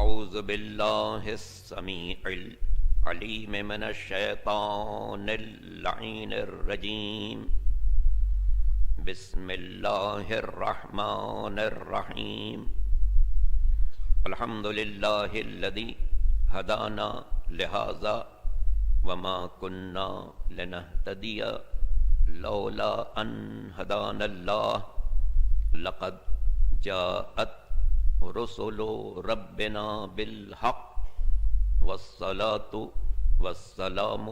اعوذ باللہ السمیع العلیم من الشیطان اللعین الرجیم بسم اللہ الرحمن الرحیم الحمد للہ الذی ہدانا لہذا وما كنا لنهتدی لولا ان ہدانا اللہ لقد جاءت رسل ربنا بالحق والصلاة والسلام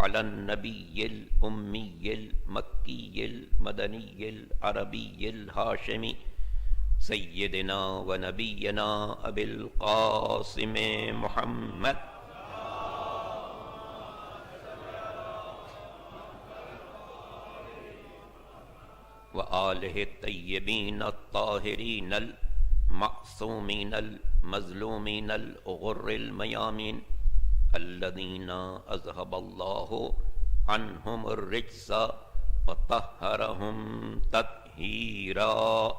على النبي الأمي المكي المدني العربي الهاشمي سيدنا ونبينا أبي القاسم محمد وآله الطيبين الطاهرين المعصومين المظلومين الغر الميامين الذين أذهب الله عنهم الرجس وطهرهم تطهيرا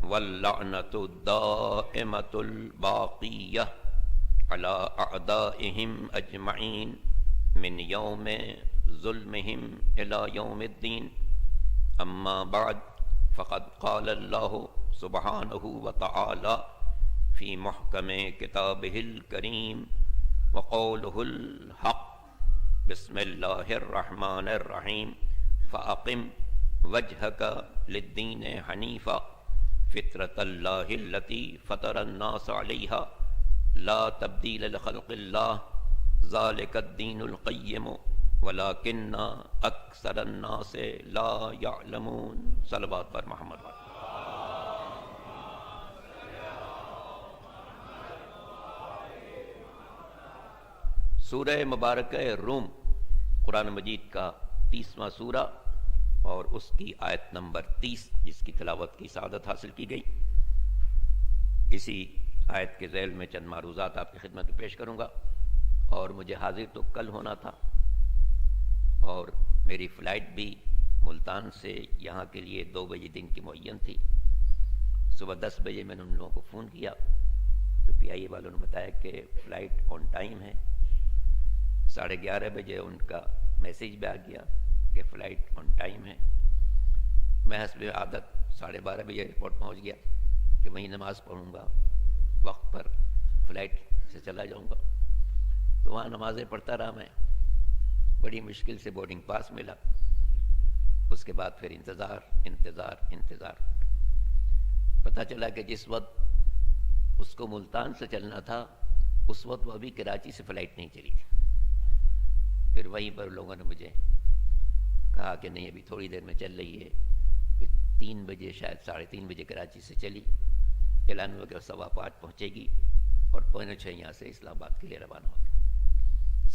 واللعنة الدائمة الباقية على أعدائهم أجمعين من يوم ظلمهم إلى يوم الدين أما بعد فقد قال الله سبحانه وتعالى في محكم كتابه الكريم وقوله الحق بسم الله الرحمن الرحيم فأقم وجهك للدين حنيفا فطرة الله التي فطر الناس عليها لا تبديل لخلق الله ذلك الدين القيم ولكن اکثر الناس لا يعلمون صلوات پر محمد سورہ مبارکہ روم قرآن مجید کا 30واں سورہ اور اس کی آیت نمبر 30 جس کی تلاوت کی سعادت حاصل کی گئی. اسی آیت کے ذیل میں چند معروضات آپ کی خدمت میں پیش کروں گا. اور مجھے حاضر تو کل ہونا تھا اور میری فلائٹ بھی ملتان سے یہاں کے لیے 2 بجے دن کی معین تھی. صبح 10 بجے میں نے ان لوگوں کو فون کیا تو پی آئی اے والوں نے بتایا کہ فلائٹ آن ٹائم ہے. 11:30 بجے ان کا میسیج بھی آ گیا کہ فلائٹ آن ٹائم ہے. میں حسب عادت 12:30 بجے ایئرپورٹ پہنچ گیا کہ وہیں نماز پڑھوں گا, وقت پر فلائٹ سے چلا جاؤں گا. تو وہاں نمازیں پڑھتا رہا میں. بڑی مشکل سے بورڈنگ پاس ملا. اس کے بعد پھر انتظار. پتہ چلا کہ جس وقت اس کو ملتان سے چلنا تھا اس وقت وہ ابھی کراچی سے فلائٹ نہیں چلی تھی. پھر وہیں پر لوگوں نے مجھے کہا کہ نہیں ابھی تھوڑی دیر میں چل رہی ہے. پھر 3 بجے شاید 3:30 بجے کراچی سے چلی. اعلان ہوا کہ 5:15 پہنچے گی اور 5:45 یہاں سے اسلام آباد کے لیے روانہ ہو گئی.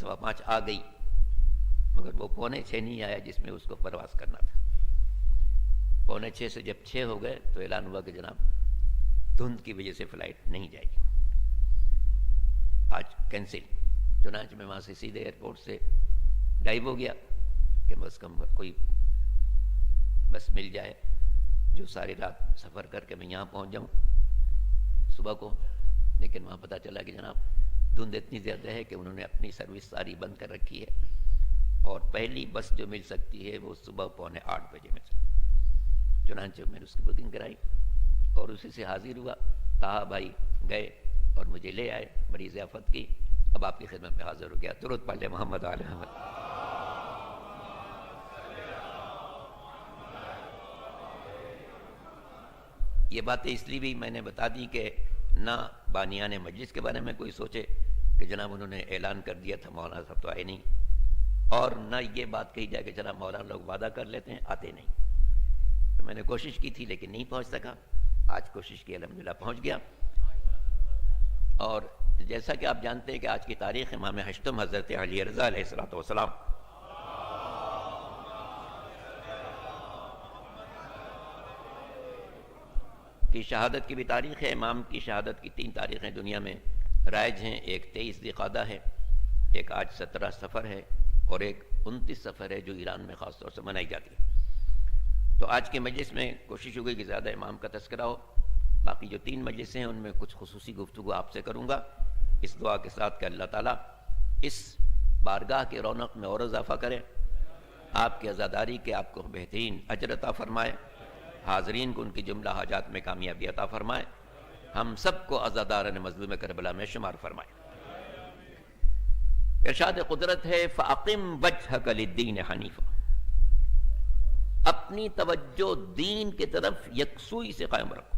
5:15 آ گئی مگر وہ 5:45 نہیں آیا جس میں اس کو پرواز کرنا تھا. 5:45 سے جب 6 ہو گئے تو اعلان ہوا کہ جناب دھند کی وجہ سے فلائٹ نہیں جائے گی, آج کینسل. چنانچہ میں وہاں سے سیدھے ایئرپورٹ سے ڈائیو ہو گیا کہ بس کم کوئی بس مل جائے جو ساری رات سفر کر کے میں یہاں پہنچ جاؤں صبح کو. لیکن وہاں پتہ چلا کہ جناب دھند اتنی زیادہ ہے کہ انہوں نے اپنی سروس ساری بند کر رکھی ہے اور پہلی بس جو مل سکتی ہے وہ صبح 7:45 بجے میں سے. چنانچہ میں نے اس کی بکنگ کرائی اور اسی سے حاضر ہوا. طاہا بھائی گئے اور مجھے لے آئے, بڑی ضیافت کی. اب آپ کی خدمت میں حاضر ہو گیا. درود پڑھ لیں محمد آل محمد. یہ باتیں اس لیے بھی میں نے بتا دی کہ نہ بانیان مجلس کے بارے میں کوئی سوچے کہ جناب انہوں نے اعلان کر دیا تھا مولانا صاحب تو آئے نہیں, اور نہ یہ بات کہی جائے کہ جناب مولانا لوگ وعدہ کر لیتے ہیں آتے نہیں. تو میں نے کوشش کی تھی لیکن نہیں پہنچ سکا. آج کوشش کی الحمدللہ پہنچ گیا. اور جیسا کہ آپ جانتے ہیں کہ آج کی تاریخ امام ہشتم حضرت علی رضا علیہ الصلوۃ والسلام کی شہادت کی بھی تاریخ ہے. امام کی شہادت کی 3 تاریخیں دنیا میں رائج ہیں. ایک 23 ذوالقعدہ ہے, ایک آج 17 صفر ہے اور ایک 29 صفر ہے جو ایران میں خاص طور سے منائی جاتی ہے. تو آج کے مجلس میں کوشش ہوگی کہ زیادہ امام کا تذکرہ ہو. باقی جو 3 مجلسیں ہیں ان میں کچھ خصوصی گفتگو آپ سے کروں گا، اس دعا کے ساتھ کہ اللہ تعالیٰ اس بارگاہ کے رونق میں اور اضافہ کرے، آپ کی عزاداری کے آپ کو بہترین اجر عطا فرمائے، حاضرین کو ان کی جملہ حاجات میں کامیابی عطا فرمائے، ہم سب کو عزاداران مظلوم کربلا میں شمار فرمائے. ارشاد قدرت ہے فَأَقِمْ وَجْهَكَ لِلدِّينِ حَنِيفًا، اپنی توجہ دین کی طرف یکسوئی سے قائم رکھو،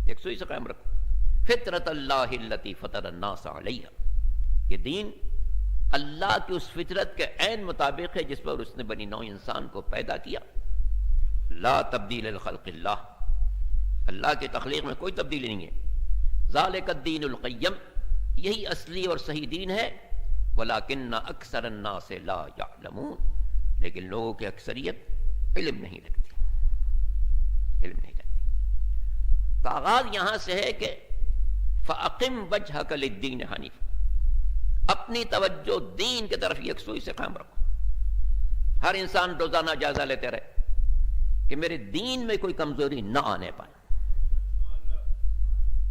یکسوئی سے قائم رکھو. فطرت اللہ التی فطر الناس علیہا، یہ دین اللہ کی اس فطرت کے عین مطابق ہے جس پر اس نے بنی نوع انسان کو پیدا کیا. لا تبدیل لخلق اللہ، اللہ کی تخلیق میں کوئی تبدیلی نہیں ہے. ذالک الدین القیم، یہی اصلی اور صحیح دین ہے. ولکن اکثر الناس لا یعلمون، لیکن لوگوں کی اکثریت علم نہیں رکھتی، علم نہیں رکھتی. تو آغاز یہاں سے ہے کہ فَأَقِمْ وَجْهَكَ لِلدِّينِ حَنِيفًا، اپنی توجہ دین کی طرف یکسوئی سے قائم رکھو. ہر انسان روزانہ جائزہ لیتے رہے کہ میرے دین میں کوئی کمزوری نہ آنے پائے.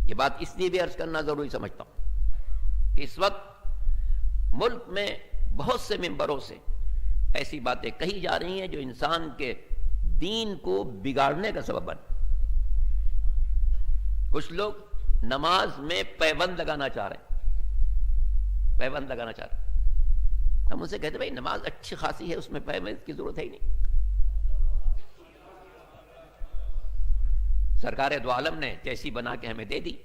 یہ بات اس لیے بھی عرض کرنا ضروری سمجھتا ہوں کہ اس وقت ملک میں بہت سے ممبروں سے ایسی باتیں کہی جا رہی ہیں جو انسان کے دین کو بگاڑنے کا سبب بن. کچھ لوگ نماز میں پیوند لگانا چاہ رہے ہیں، پیوند لگانا چاہ رہے ہیں. ہم ان سے کہتے ہیں بھائی نماز اچھی خاصی ہے، اس میں پیوند کی ضرورت ہے ہی نہیں. سرکار دو عالم نے جیسی بنا کے ہمیں دے دی،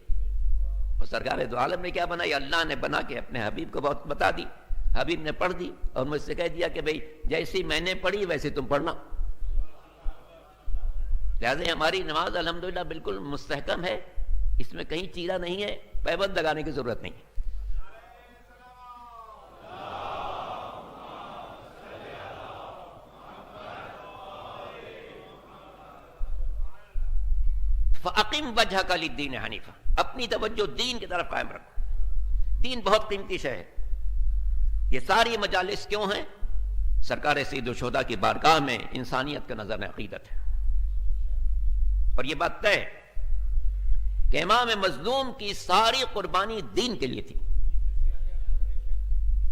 اور سرکار دو عالم نے کیا بنائی؟ اللہ نے بنا کے اپنے حبیب کو بہت بتا دی. حبیب نے پڑھ دی اور مجھ سے کہہ دیا کہ بھئی جیسی میں نے پڑھی ویسے تم پڑھنا. لہذا ہماری نماز الحمدللہ بالکل مستحکم ہے، اس میں کہیں چیرا نہیں ہے، پیوند لگانے کی ضرورت نہیں. فَأَقِمْ وَجْهَكَ لِلدِّينِ حَنِيفًا، اپنی توجہ دین کی طرف قائم رکھو. دین بہت قیمتی شے ہے. یہ ساری مجالس کیوں ہیں؟ سرکار سید الشہداء کی بارگاہ میں انسانیت کا نظر عقیدت ہے. اور یہ بات طے ہے کہ امام مظلوم کی ساری قربانی دین کے لیے تھی،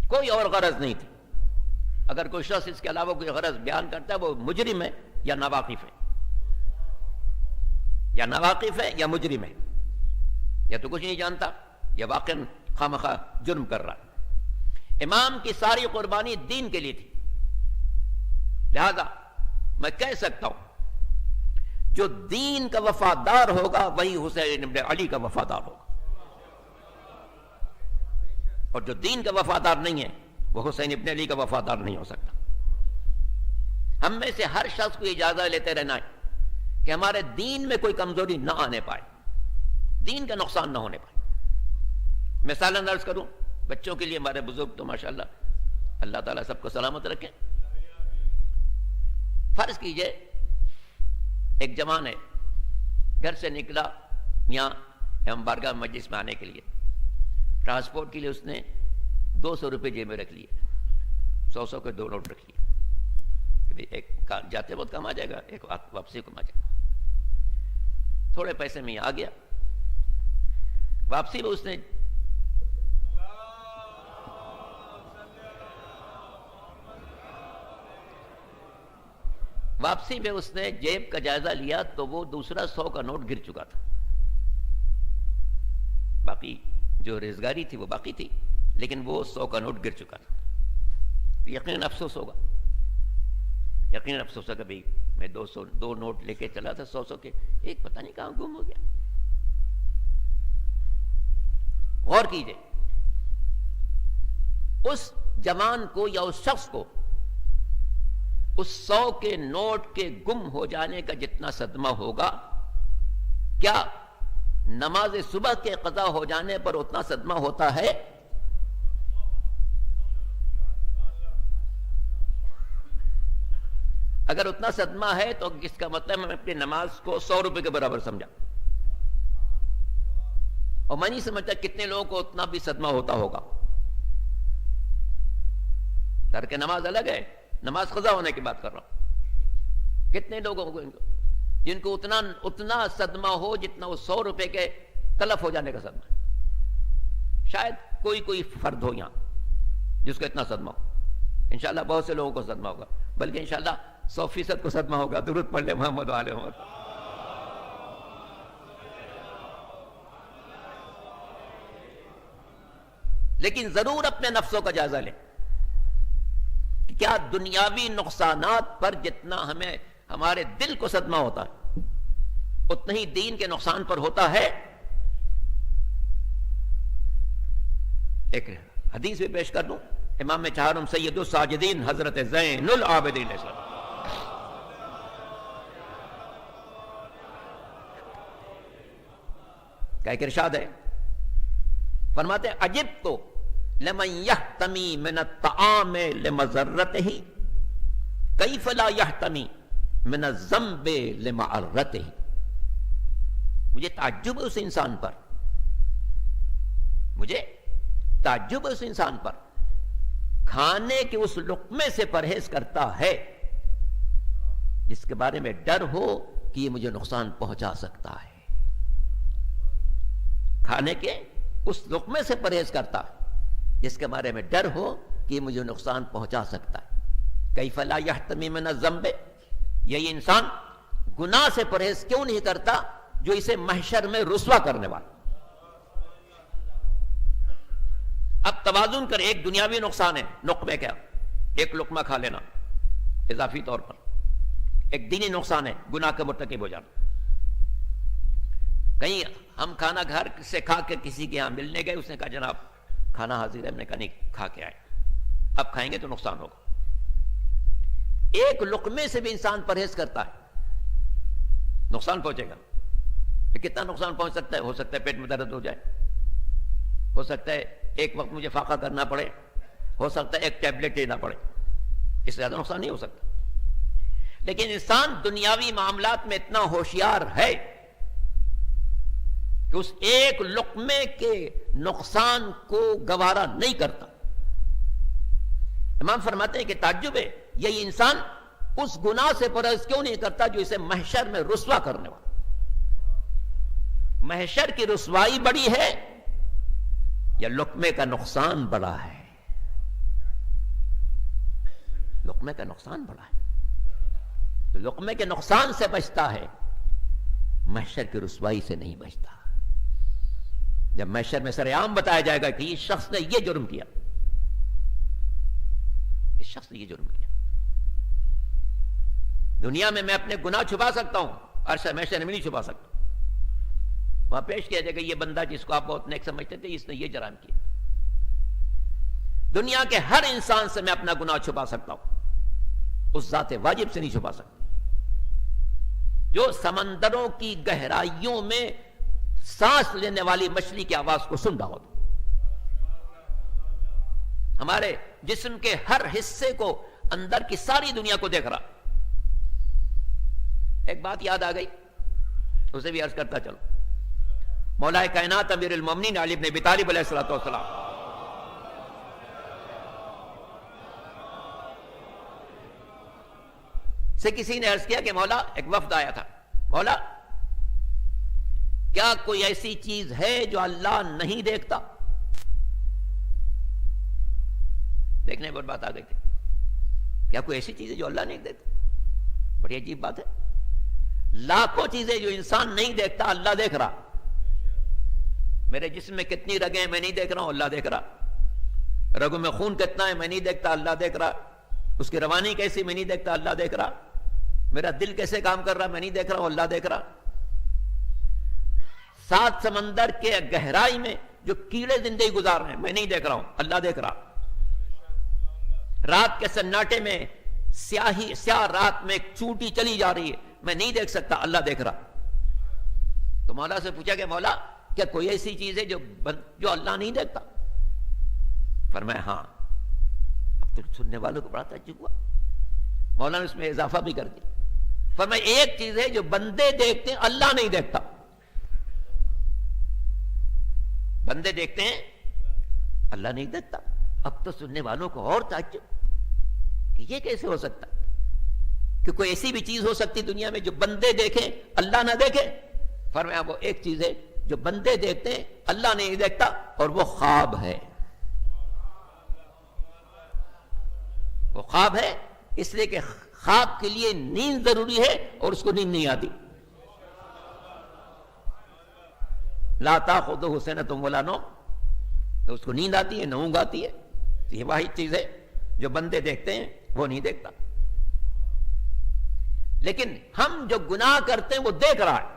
کوئی اور غرض نہیں تھی. اگر کوئی شخص اس کے علاوہ کوئی غرض بیان کرتا ہے وہ مجرم ہے یا ناواقف ہے، یا ناواقف ہے یا مجرم ہے، یا تو کچھ نہیں جانتا یا واقعاً خامخواہ جرم کر رہا ہے. امام کی ساری قربانی دین کے لیے تھی. لہذا میں کہہ سکتا ہوں جو دین کا وفادار ہوگا وہی حسین ابن علی کا وفادار ہوگا، اور جو دین کا وفادار نہیں ہے وہ حسین ابن علی کا وفادار نہیں ہو سکتا. ہم میں سے ہر شخص کو اجازت لیتے رہنا ہے کہ ہمارے دین میں کوئی کمزوری نہ آنے پائے، دین کا نقصان نہ ہونے پائے. مثال انداز کروں، بچوں کے لیے ہمارے بزرگ تو ماشاءاللہ اللہ تعالیٰ سب کو سلامت رکھیں. فرض کیجئے ایک جوان ہے، گھر سے نکلا یہاں ہم بارگاہ مجلس میں آنے کے لیے. ٹرانسپورٹ کے لیے اس نے 200 روپے جیب میں رکھ لیے، 100 کے 2 نوٹ رکھ لیے کہ بھئی ایک جاتے وقت کام آ جائے گا، ایک واپسی کو آ جائے گا. تھوڑے پیسے میں آ گیا. واپسی میں اس نے جیب کا جائزہ لیا تو وہ دوسرا 100 کا نوٹ گر چکا تھا. باقی جو ریزگاری تھی وہ باقی تھی، لیکن وہ 100 کا نوٹ گر چکا تھا. یقیناً افسوس ہوگا، یقیناً افسوس ہوگا. بھائی میں 2 نوٹ لے کے چلا تھا 100 کے، ایک پتہ نہیں کہاں گم ہو گیا. غور کیجئے، اس جوان کو یا اس شخص کو اس 100 کے نوٹ کے گم ہو جانے کا جتنا صدمہ ہوگا، کیا نماز صبح کے قضا ہو جانے پر اتنا صدمہ ہوتا ہے؟ اگر اتنا صدمہ ہے تو اس کا مطلب میں اپنی نماز کو 100 روپے کے برابر سمجھا، اور میں نہیں سمجھتا کتنے لوگوں کو اتنا بھی صدمہ ہوتا ہوگا. ترک نماز الگ ہے، نماز قضا ہونے کی بات کر رہا ہوں. کتنے لوگوں کو جن کو اتنا صدمہ ہو جتنا وہ 100 روپے کے تلف ہو جانے کا صدمہ ہے؟ شاید کوئی فرد ہو یہاں جس کو اتنا صدمہ ہو. انشاءاللہ بہت سے لوگوں کو صدمہ ہوگا، بلکہ انشاءاللہ 100% کو صدمہ ہوگا. درود پڑھ لے محمد وآل محمد. لیکن ضرور اپنے نفسوں کا جائزہ لیں کہ کیا دنیاوی نقصانات پر جتنا ہمارے دل کو صدمہ ہوتا ہے اتنا ہی دین کے نقصان پر ہوتا ہے. ایک حدیث بھی پیش کر دوں. امام چہارم سید الساجدین حضرت زین العابدین علیہ السلام کا ایک ارشاد ہے، فرماتے ہیں عجب تو لمن یحتمی من الطعام لمضرته کیف لا یحتمی من الذنب لمعرته. مجھے تعجب ہے اس انسان پر، مجھے تعجب ہے اس انسان پر کھانے کے اس لقمے سے پرہیز کرتا ہے جس کے بارے میں ڈر ہو کہ یہ مجھے نقصان پہنچا سکتا ہے. کھانے کے اس لقمے سے پرہیز کرتا ہے جس کے بارے میں ڈر ہو کہ یہ مجھے نقصان پہنچا سکتا ہے. کیف لا یحتمی من الذنب، یہی انسان گناہ سے پرہیز کیوں نہیں کرتا جو اسے محشر میں رسوا کرنے والا. اب توازن کر، ایک دنیاوی نقصان ہے لقمے کا، ایک لقمہ کھا لینا اضافی طور پر، ایک دینی نقصان ہے گناہ کا مرتکب ہو جانا. کہیں ہم کھانا گھر سے کھا کے کسی کے یہاں ملنے گئے، اس نے کہا جناب کھانا حاضر ہے، ہم نے کہا نہیں کھا کے آئے، اب کھائیں گے تو نقصان ہوگا. ایک لقمے سے بھی انسان پرہیز کرتا ہے نقصان پہنچے گا. کتنا نقصان پہنچ سکتا ہے؟ ہو سکتا ہے پیٹ میں درد ہو جائے، ہو سکتا ہے ایک وقت مجھے فاقہ کرنا پڑے، ہو سکتا ہے ایک ٹیبلٹ لینا پڑے، اس سے زیادہ نقصان نہیں ہو سکتا. لیکن انسان دنیاوی معاملات میں اتنا ہوشیار ہے کہ اس ایک لقمے کے نقصان کو گوارا نہیں کرتا. امام فرماتے ہیں کہ تعجب ہے یہی انسان اس گناہ سے پرہیز کیوں نہیں کرتا جو اسے محشر میں رسوا کرنے والا. محشر کی رسوائی بڑی ہے یا لقمے کا نقصان بڑا ہے؟ لقمے کا نقصان بڑا ہے. تو لقمے کے نقصان سے بچتا ہے، محشر کی رسوائی سے نہیں بچتا. جب محشر میں سر عام بتایا جائے گا کہ اس شخص نے یہ جرم کیا، اس شخص نے یہ جرم کیا. دنیا میں اپنے گناہ چھپا سکتا ہوں، عرصہ محشر میں نہیں چھپا سکتا. وہاں پیش کیا جائے گا یہ بندہ جس کو آپ بہت نیک سمجھتے تھے اس نے یہ جرائم کیا. دنیا کے ہر انسان سے میں اپنا گناہ چھپا سکتا ہوں، اس ذات واجب سے نہیں چھپا سکتا جو سمندروں کی گہرائیوں میں سانس لینے والی مچھلی کی آواز کو سن رہا ہوتا. ہمارے جسم کے ہر حصے کو، اندر کی ساری دنیا کو دیکھ رہا. ایک بات یاد آ گئی، اسے بھی عرض کرتا چلو. مولا کائنات امیر المومنین علی بن ابی طالب علیہ الصلوۃ والسلام سے کسی نے عرض کیا کہ مولا، ایک وفد آیا تھا، مولا کیا کوئی ایسی چیز ہے جو اللہ نہیں دیکھتا؟ دیکھنے پر بات آ گئی تھی. کیا کوئی ایسی چیز ہے جو اللہ نہیں دیکھتا؟ بڑی عجیب بات ہے. لاکھوں چیزیں جو انسان نہیں دیکھتا اللہ دیکھ رہا. میرے جسم میں کتنی رگیں ہیں میں نہیں دیکھ رہا ہوں، اللہ دیکھ رہا. رگوں میں خون کتنا ہے میں نہیں دیکھتا، اللہ دیکھ رہا. اس کی روانی کیسی میں نہیں دیکھتا، اللہ دیکھ رہا. میرا دل کیسے کام کر رہا میں نہیں دیکھ رہا ہوں، اللہ دیکھ رہا. 7 سمندر کے گہرائی میں جو کیڑے زندگی گزار رہے ہیں میں نہیں دیکھ رہا ہوں، اللہ دیکھ رہا. رات کے سناٹے میں سیاہ رات میں ایک چونٹی چلی جا رہی ہے میں نہیں دیکھ سکتا، اللہ دیکھ رہا. تو مولا سے پوچھا کہ مولا کیا کوئی ایسی چیز ہے جو اللہ نہیں دیکھتا؟ فرمایا ہاں. اب تو سننے والوں کو بڑا تعجب ہوا. مولا نے اس میں اضافہ بھی کر دیا. فرمایا ایک چیز ہے جو بندے دیکھتے ہیں اللہ نہیں دیکھتا. بندے دیکھتے ہیں اللہ نہیں دیکھتا. اب تو سننے والوں کو اور تعجب کہ یہ کیسے ہو سکتا کہ کوئی ایسی بھی چیز ہو سکتی دنیا میں جو بندے دیکھیں اللہ نہ دیکھے؟ فرمایا وہ ایک چیز ہے جو بندے دیکھتے ہیں اللہ نہیں دیکھتا، اور وہ خواب ہے۔ وہ خواب ہے اس لیے کہ خواب کے لیے نیند ضروری ہے اور اس کو نیند نہیں آتی۔ لا تاخذہ سنۃ ولا نوم، تو اس کو نیند آتی ہے نہ اونگ آتی ہے۔ یہ واحد چیز ہے جو بندے دیکھتے ہیں وہ نہیں دیکھتا۔ لیکن ہم جو گناہ کرتے ہیں وہ دیکھ رہا ہے،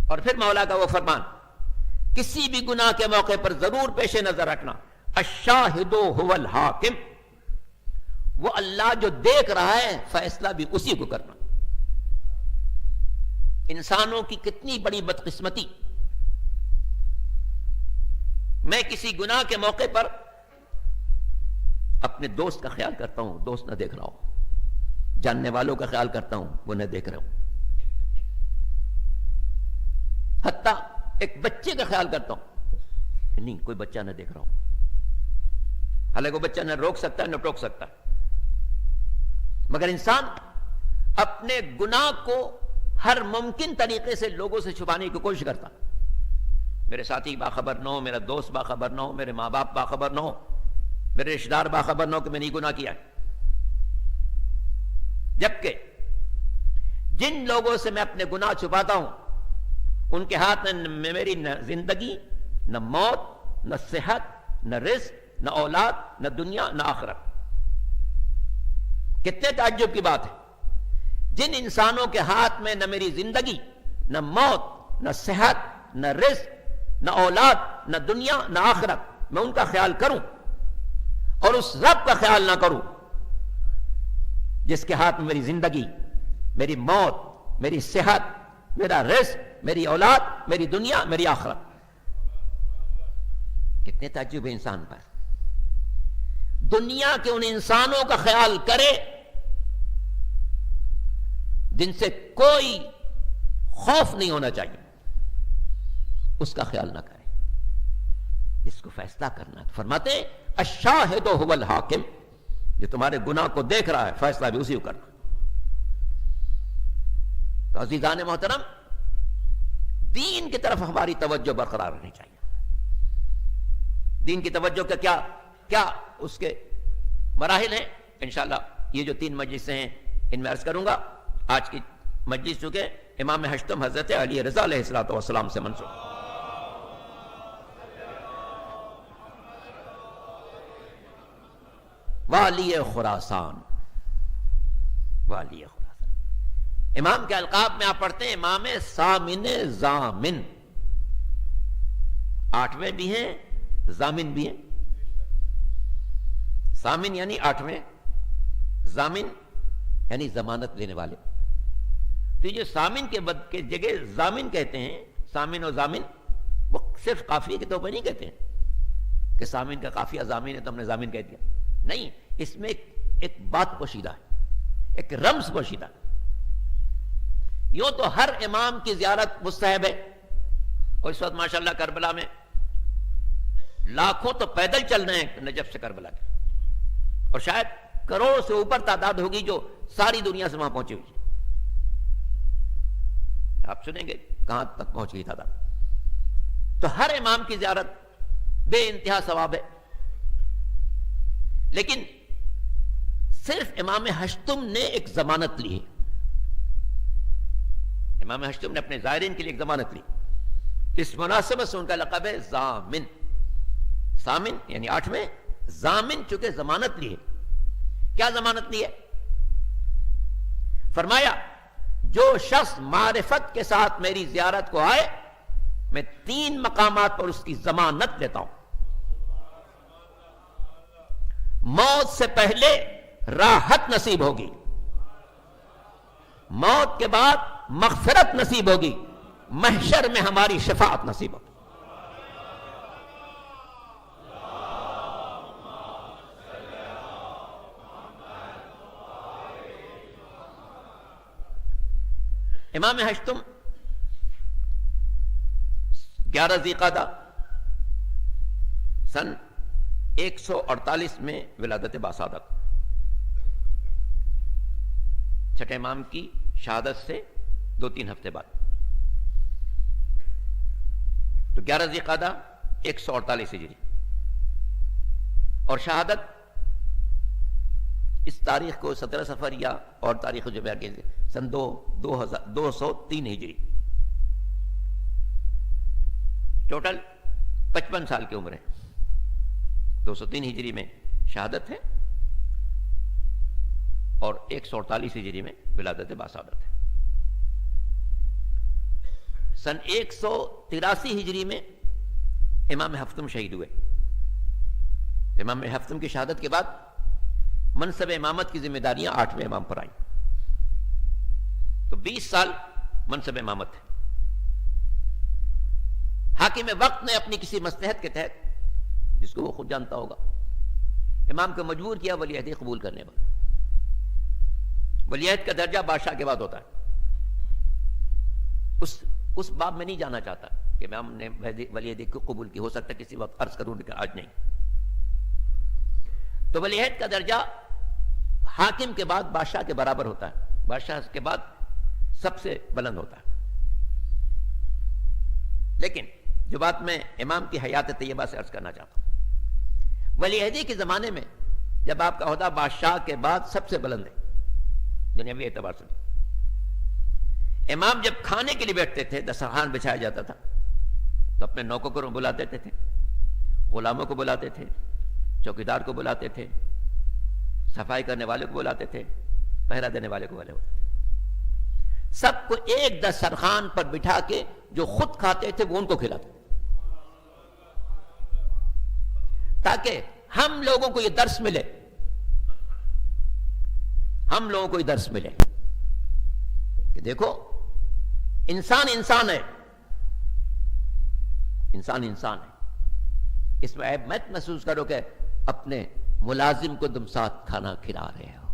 اور پھر مولا کا وہ فرمان کسی بھی گناہ کے موقع پر ضرور پیش نظر رکھنا، الشاہد هو الحاکم، وہ اللہ جو دیکھ رہا ہے فیصلہ بھی اسی کو کرنا۔ انسانوں کی کتنی بڑی بدقسمتی، میں کسی گناہ کے موقع پر اپنے دوست کا خیال کرتا ہوں، دوست نہ دیکھ رہا ہوں، جاننے والوں کا خیال کرتا ہوں وہ نہ دیکھ رہا ہوں، حتیٰ ایک بچے کا خیال کرتا ہوں کہ نہیں کوئی بچہ نہ دیکھ رہا ہوں، حالانکہ وہ بچہ نہ روک سکتا ہے نہ ٹوک سکتا ہے، مگر انسان اپنے گناہ کو ہر ممکن طریقے سے لوگوں سے چھپانے کی کوشش کرتا۔ میرے ساتھی باخبر نہ ہو، میرا دوست باخبر نہ ہو، میرے ماں باپ باخبر نہ ہو، میرے رشتہ دار باخبر نہ ہو کہ میں نے یہ گناہ کیا ہے۔ جبکہ جن لوگوں سے میں اپنے گناہ چھپاتا ہوں ان کے ہاتھ میں میری نہ زندگی، نہ موت، نہ صحت، نہ رزق، نہ اولاد، نہ دنیا، نہ آخرت۔ کتنے تعجب کی بات ہے، جن انسانوں کے ہاتھ میں نہ میری زندگی، نہ موت، نہ صحت، نہ رزق، نہ اولاد، نہ دنیا، نہ آخرت، میں ان کا خیال کروں اور اس رب کا خیال نہ کروں جس کے ہاتھ میں میری زندگی، میری موت، میری صحت، میرا رزق، میری اولاد، میری دنیا، میری آخرت۔ کتنے تعجب ہے انسان پر، دنیا کے ان انسانوں کا خیال کرے جن سے کوئی خوف نہیں ہونا چاہیے، اس کا خیال نہ کرے، اس کو فیصلہ کرنا۔ فرماتے ہیں الشاہد هو الحاکم، جو تمہارے گناہ کو دیکھ رہا ہے فیصلہ بھی اسی کو کرنا۔ تو عزیزان محترم، دین کی طرف ہماری توجہ برقرار رہنی چاہیے۔ دین کی توجہ کا کیا اس کے مراحل ہیں، انشاءاللہ یہ جو 3 مجلسیں ہیں ان میں عرض کروں گا۔ آج کی مجلس چونکہ امام ہشتم حضرت علی رضا علیہ السلام سے منسوب، والی خراسان، والی خراسان۔ امام کے القاب میں آپ پڑھتے ہیں امام سامن زامن، 8ویں بھی ہیں زامن بھی ہیں۔ سامن یعنی 8ویں، زامن یعنی ضمانت لینے والے۔ تو یہ جو سامن کے جگہ زامن کہتے ہیں، سامن و زامن، وہ صرف قافیے کے طور پر نہیں کہتے ہیں کہ سامن کا قافیہ زامن ہے تو ہم نے زامن کہہ دیا، نہیں، اس میں ایک بات پوشیدہ ہے، ایک رمز پوشیدہ ہے۔ یوں تو ہر امام کی زیارت مستحب ہے، اور اس وقت ماشاءاللہ کربلا میں لاکھوں تو پیدل چل رہے ہیں نجف سے کربلا کے، اور شاید کروڑوں سے اوپر تعداد ہوگی جو ساری دنیا سے وہاں پہنچی ہوئی۔ آپ سنیں گے کہاں تک پہنچ گئی تعداد۔ تو ہر امام کی زیارت بے انتہا ثواب ہے، لیکن صرف امام ہشتم نے ایک ضمانت لی ہے۔ امام ہشتم نے اپنے زائرین کے لیے ایک ضمانت لی، اس مناسبت سے ان کا لقب ہے ضامن۔ سامن یعنی 8ویں، ضامن چونکہ ضمانت لی ہے۔ کیا ضمانت لی ہے؟ فرمایا جو شخص معرفت کے ساتھ میری زیارت کو آئے، میں 3 مقامات پر اس کی ضمانت لیتا ہوں۔ موت سے پہلے راحت نصیب ہوگی، موت کے بعد مغفرت نصیب ہوگی، محشر میں ہماری شفاعت نصیب ہوگی۔ امام ہشتم 11 ذی قعدہ سن 148 میں ولادت باسعادت، چھٹے امام کی شہادت سے 2-3 ہفتے بعد. تو 11 ذی القعدہ 148 ہجری، اور شہادت اس تاریخ کو 17 صفر یا اور تاریخ جو بیان کی سن 203 ہجری. ٹوٹل 55 سال کی عمر ہے. 203 ہجری میں شہادت ہے اور 148 ہجری میں ولادت باسعادت ہے. سن 183 ہجری میں امام ہفتم شہید ہوئے. امام ہفتم کی شہادت کے بعد منصب امامت کی ذمہ داریاں 8ویں امام پر آئیں. تو 20 سال منصب امامت ہے. حاکم وقت نے اپنی کسی مصلحت کے تحت، جس کو وہ خود جانتا ہوگا، امام کو مجبور کیا ولی عہدی قبول کرنے پر. ولی عہد کا درجہ بادشاہ کے بعد ہوتا ہے. اس باب میں نہیں جانا چاہتا کہ امام نے ولی عہد کو قبول کی. ہو سکتا ہے کسی وقت عرض کروں لیکن آج نہیں. تو ولی عہد کا درجہ حاکم کے بعد بادشاہ کے برابر ہوتا ہے. بادشاہ کے بعد سب سے بلند ہوتا ہے. لیکن جو بات میں امام کی حیات طیبہ سے عرض کرنا چاہتا ہوں، ولی عہدی کے زمانے میں جب آپ کا عہدہ بادشاہ کے بعد سب سے بلند ہے دنیاوی اعتبار سے، امام جب کھانے کے لیے بیٹھتے تھے، دسترخوان بچھایا جاتا تھا تو اپنے نوکروں کو بلاتے تھے، غلاموں کو بلاتے تھے، چوکیدار کو بلاتے تھے، صفائی کرنے والے کو بلاتے تھے، پہرا دینے والے کو بلاتے تھے. سب کو ایک دسترخوان پر بٹھا کے جو خود کھاتے تھے وہ ان کو کھلاتے، تاکہ ہم لوگوں کو یہ درس ملے، ہم لوگوں کو یہ درس ملے کہ دیکھو انسان انسان ہے، انسان انسان ہے. اس میں عیب مت محسوس کرو کہ اپنے ملازم کو تم ساتھ کھانا کھلا رہے ہو.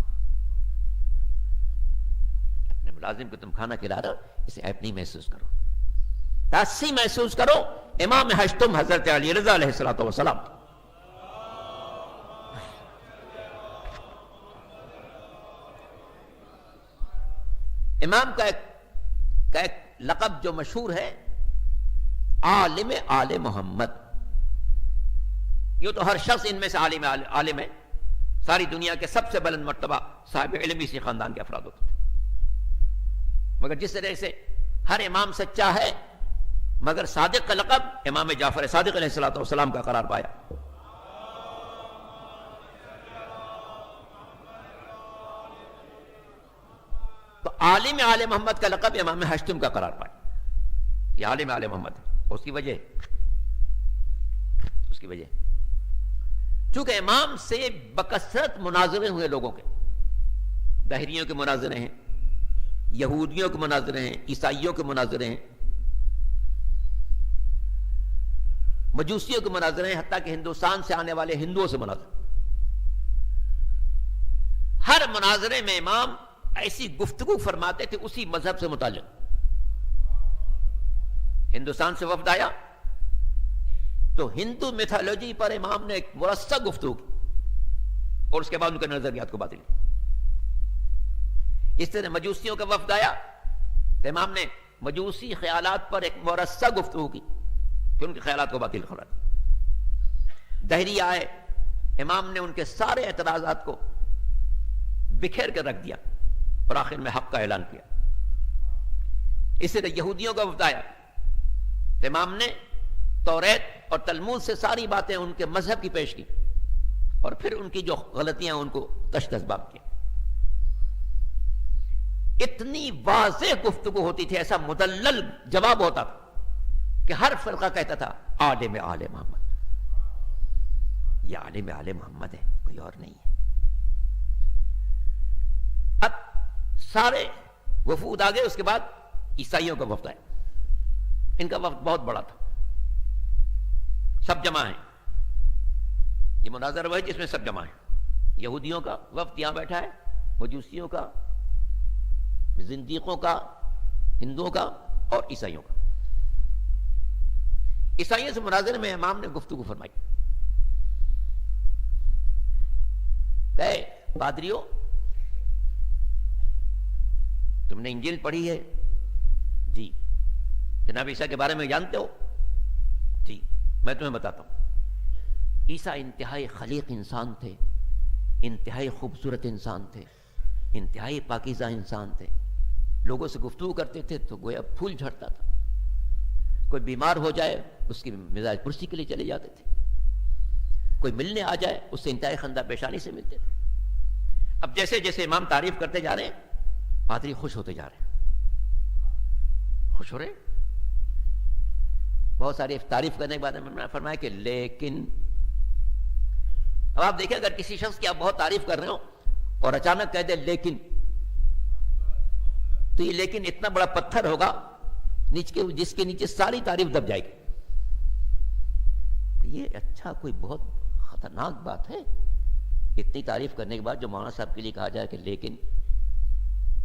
اپنے ملازم کو تم کھانا کھلا رہے ہو، اسے عیب نہیں محسوس کرو، تاسی محسوس کرو امام ہشتم حضرت علی رضا علیہ السلام. امام کا ایک لقب جو مشہور ہے، عالم آل محمد. یہ تو ہر شخص ان میں سے عالم ہے. ساری دنیا کے سب سے بلند مرتبہ صاحب علم اسی خاندان کے افراد ہوتے تھے. مگر جس طرح سے ہر امام سچا ہے، مگر صادق کا لقب امام جعفر صادق علیہ السلام کا قرار پایا. تو عالم آل محمد کا لقب امام ہشتم کا قرار پایا. یہ عالم آل محمد ہے. اس کی وجہ چونکہ امام سے بکثرت مناظرے ہوئے لوگوں کے، دہریوں کے مناظرے ہیں، یہودیوں کے مناظرے ہیں، عیسائیوں کے مناظرے ہیں، مجوسیوں کے مناظرے ہیں، حتیٰ کہ ہندوستان سے آنے والے ہندوؤں سے مناظرے. ہر مناظرے میں امام ایسی گفتگو فرماتے تھے اسی مذہب سے متعلق. ہندوستان سے وفد آیا تو ہندو میتھالوجی پر امام نے ایک مرصع گفتگو کی اور اس کے بعد ان کے نظریات کو باطل کیا. اس طرح مجوسیوں کا وفد آیا تو امام نے مجوسی خیالات پر ایک مرصع گفتگو کی کہ ان کے خیالات کو باطل قرار دیا. دہری آئے، امام نے ان کے سارے اعتراضات کو بکھیر کر رکھ دیا اور آخر میں حق کا اعلان کیا. اسی طرح یہودیوں کا وفد آیا تو امام نے توریت اور تلمود سے ساری باتیں ان کے مذہب کی پیش کی اور پھر ان کی جو غلطیاں ان کو تشخیص کیا. اتنی واضح گفتگو ہوتی تھی، ایسا مدلل جواب ہوتا تھا کہ ہر فرقہ کہتا تھا عالم آل محمد، یہ عالم آل محمد ہے، کوئی اور نہیں ہے. اب سارے وفود آ گئے. اس کے بعد عیسائیوں کا وفد آیا. ان کا وفد بہت بڑا تھا، سب جمع ہیں. یہ مناظرہ وہ ہے جس میں سب جمع ہیں. یہودیوں کا وفد یہاں بیٹھا ہے، مجوسیوں کا، زندیقوں کا، ہندوؤں کا اور عیسائیوں کا. عیسائیوں سے مناظرے میں امام نے گفتگو فرمائی. کہے پادریوں، تم نے انجیل پڑھی ہے؟ جی. جناب عیسیٰ کے بارے میں جانتے ہو؟ جی. میں تمہیں بتاتا ہوں. عیسیٰ انتہائی خلیق انسان تھے، انتہائی خوبصورت انسان تھے، انتہائی پاکیزہ انسان تھے. لوگوں سے گفتگو کرتے تھے تو گویا پھول جھڑتا تھا. کوئی بیمار ہو جائے اس کی مزاج پرسی کے لیے چلے جاتے تھے. کوئی ملنے آ جائے اس سے انتہائی خندہ پیشانی سے ملتے تھے. اب جیسے جیسے امام تعریف کرتے جا رہے ہیں پادری خوش ہوتے جا رہے ہیں. خوش ہو رہے ہیں. بہت ساری تعریف کرنے کے بعد میں نے فرمایا کہ لیکن اب آپ دیکھیں اگر کسی شخص کی آپ بہت تعریف کر رہے ہو اور اچانک کہہ دے لیکن، تو یہ لیکن اتنا بڑا پتھر ہوگا جس کے نیچے ساری تعریف دب جائے گی. یہ اچھا کوئی بہت خطرناک بات ہے. اتنی تعریف کرنے کے بعد جو مولانا صاحب کے لیے کہا جائے کہ لیکن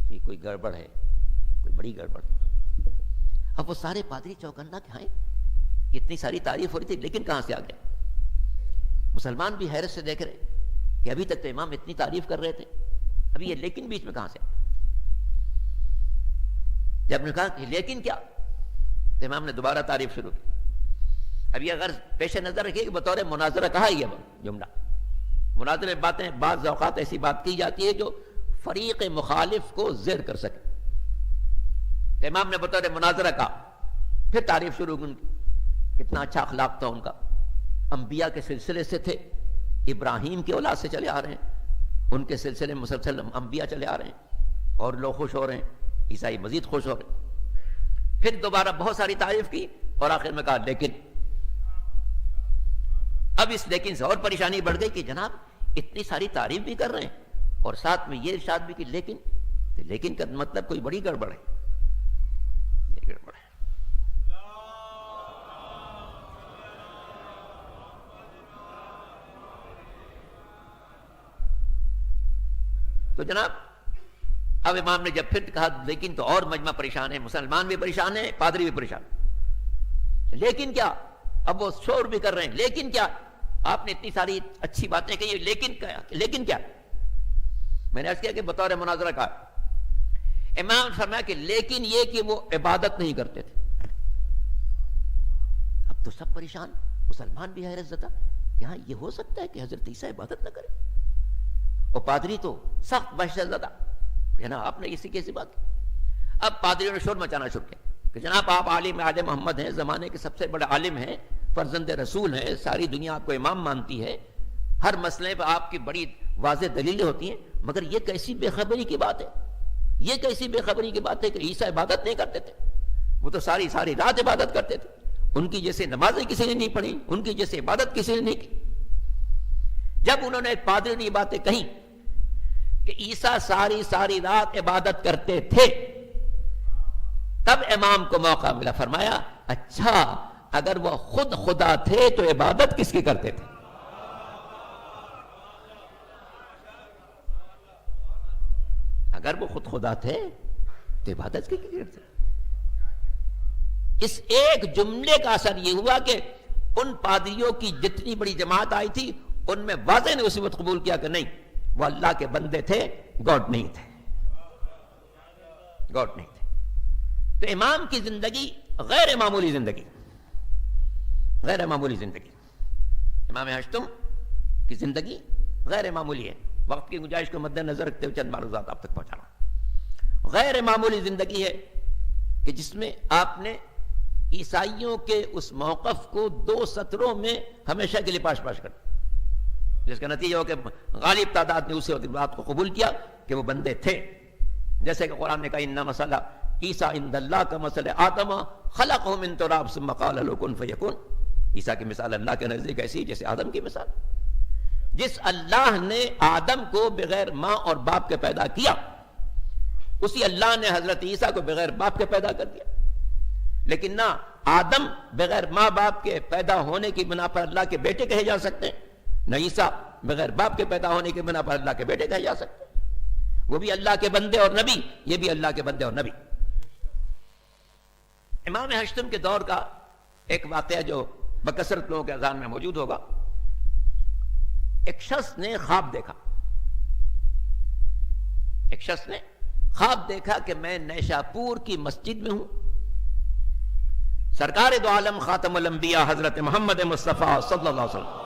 یہ کوئی گڑبڑ ہے، کوئی بڑی گڑبڑ ہے. اب وہ سارے پادری چوکنا کہ ہائیں اتنی ساری تعریف ہو رہی تھی لیکن کہاں سے آ گئے. مسلمان بھی حیرت سے دیکھ رہے کہ ابھی تک تو امام اتنی تعریف کر رہے تھے، ابھی یہ لیکن بیچ میں کہاں سے آ. جب نے کہا کہ لیکن کیا، تو امام نے دوبارہ تعریف شروع کی. اب یہ اگر پیش نظر رکھیے کہ بطور مناظرہ کہا ہی ہے جملہ. مناظرے باتیں بعض اوقات ایسی بات کی جاتی ہے جو فریق مخالف کو زیر کر سکے. تو امام نے بطور مناظرہ کہا، پھر تعریف شروع کی. کتنا اچھا اخلاق تھا ان کا، انبیاء کے سلسلے سے تھے، ابراہیم کے اولاد سے چلے آ رہے ہیں، ان کے سلسلے میں مسلسل انبیاء چلے آ رہے ہیں اور لوگ خوش ہو رہے ہیں، عیسائی مزید خوش ہو رہے ہیں. پھر دوبارہ بہت ساری تعریف کی اور آخر میں کہا لیکن. اب اس لیکن سے اور پریشانی بڑھ گئی کہ جناب اتنی ساری تعریف بھی کر رہے ہیں اور ساتھ میں یہ ارشاد بھی کہ لیکن کا مطلب کوئی بڑی گڑبڑ ہے. یہ گڑبڑ ہے. تو جناب اب امام نے جب پھر کہا لیکن تو اور مجمع پریشان ہے، مسلمان بھی پریشان ہے، پادری بھی پریشان. لیکن کیا؟ اب وہ شور بھی کر رہے ہیں لیکن کیا؟ آپ نے اتنی ساری اچھی باتیں کہی لیکن کیا؟ میں نے عرض کیا کہ بطور مناظرہ کہا. امام فرمایا کہ لیکن یہ کہ وہ عبادت نہیں کرتے تھے. اب تو سب پریشان، مسلمان بھی حیرت زدہ کہ ہاں یہ ہو سکتا ہے کہ حضرت عیسیٰ عبادت نہ کرے. اور پادری تو سخت وحشت زدہ کہ نا آپ نے اسی کیسی بات کی. اب پادریوں نے شور مچانا شروع کیا کہ جناب آپ عالم آل محمد ہیں، زمانے کے سب سے بڑے عالم ہیں، فرزند رسول ہیں، ساری دنیا آپ کو امام مانتی ہے، ہر مسئلے پہ آپ کی بڑی واضح دلیلیں ہوتی ہیں، مگر یہ کیسی بے خبری کی بات ہے، یہ کیسی بے خبری کی بات ہے کہ عیسیٰ عبادت نہیں کرتے تھے. وہ تو ساری رات عبادت کرتے تھے. ان کی جیسے نمازیں کسی نے نہیں پڑھی، ان کی جیسے عبادت کسی نے نہیں کی. جب انہوں نے پادری نے یہ باتیں کہیں کہ عیسیٰ ساری رات عبادت کرتے تھے، تب امام کو موقع ملا. فرمایا اچھا اگر وہ خود خدا تھے تو عبادت کس کی کرتے تھے؟ اگر وہ خود خدا تھے تو عبادت کی کرتے تھے. اس ایک جملے کا اثر یہ ہوا کہ ان پادریوں کی جتنی بڑی جماعت آئی تھی ان میں واضح نے اسی وقت قبول کیا کہ نہیں وہ اللہ کے بندے تھے، گاڈ نہیں تھے، گاڈ نہیں تھے. تو امام کی زندگی غیر معمولی زندگی، غیر معمولی زندگی. امام ہشتم کی زندگی غیر معمولی ہے. وقت کی گنجائش کو مد نظر رکھتے ہوئے چند معروضات آپ تک پہنچانا. غیر معمولی زندگی ہے کہ جس میں آپ نے عیسائیوں کے اس موقف کو 2 سطروں میں ہمیشہ کے لیے پاش کر دیا، جس کا نتیجہ ہو کہ غالب تعداد نے اسے بات کو قبول کیا کہ وہ بندے تھے. جیسے کہ قرآن نے کہا ان مسئلہ عیسیٰ عند اللہ کا مسئلہ آدم خلقہ من تراب ثم قال له کن فیکون. عیسیٰ کی مثال اللہ کے نزدیک ایسی جیسے آدم کی مثال. جس اللہ نے آدم کو بغیر ماں اور باپ کے پیدا کیا، اسی اللہ نے حضرت عیسیٰ کو بغیر باپ کے پیدا کر دیا. لیکن نہ آدم بغیر ماں باپ کے پیدا ہونے کی بنا پر اللہ کے بیٹے کہے جا سکتے ہیں، نہ عیسیٰ بغیر باپ کے پیدا ہونے کی بنا پر اللہ کے بیٹے کہے جا سکتے ہیں. وہ بھی اللہ کے بندے اور نبی، یہ بھی اللہ کے بندے اور نبی. امام ہشتم کے دور کا ایک واقعہ جو بکثرت لوگوں کے اذہان میں موجود ہوگا. ایک شخص نے خواب دیکھا، ایک شخص نے خواب دیکھا کہ میں نیشاپور کی مسجد میں ہوں، سرکار دو عالم خاتم الانبیاء حضرت محمد مصطفیٰ صلی اللہ علیہ وسلم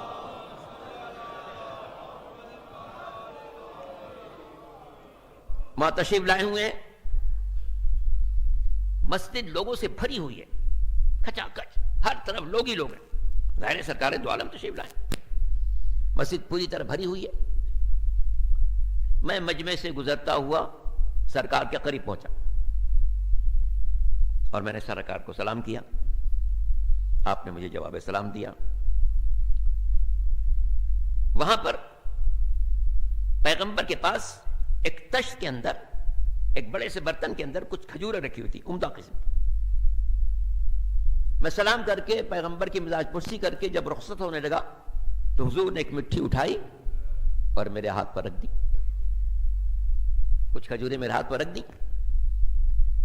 وہاں تشریف لائے ہوئے ہیں، مسجد لوگوں سے بھری ہوئی ہے، کھچا کھچ، ہر طرف لوگ ہی لوگ ہیں، ظاہر ہے سرکار دو عالم تشریف لائے، مسجد پوری طرح بھری ہوئی ہے۔ میں مجمع سے گزرتا ہوا سرکار کے قریب پہنچا اور میں نے سرکار کو سلام کیا، آپ نے مجھے جواب سلام دیا۔ وہاں پر پیغمبر کے پاس ایک تشت کے اندر، ایک بڑے سے برتن کے اندر کچھ کھجوریں رکھی ہوئی تھی، عمدہ قسم کی۔ میں سلام کر کے پیغمبر کی مزاج پرسی کر کے جب رخصت ہونے لگا تو حضور نے ایک مٹھی اٹھائی اور میرے ہاتھ پر رکھ دی، کچھ کھجوریں میرے ہاتھ پر رکھ دی،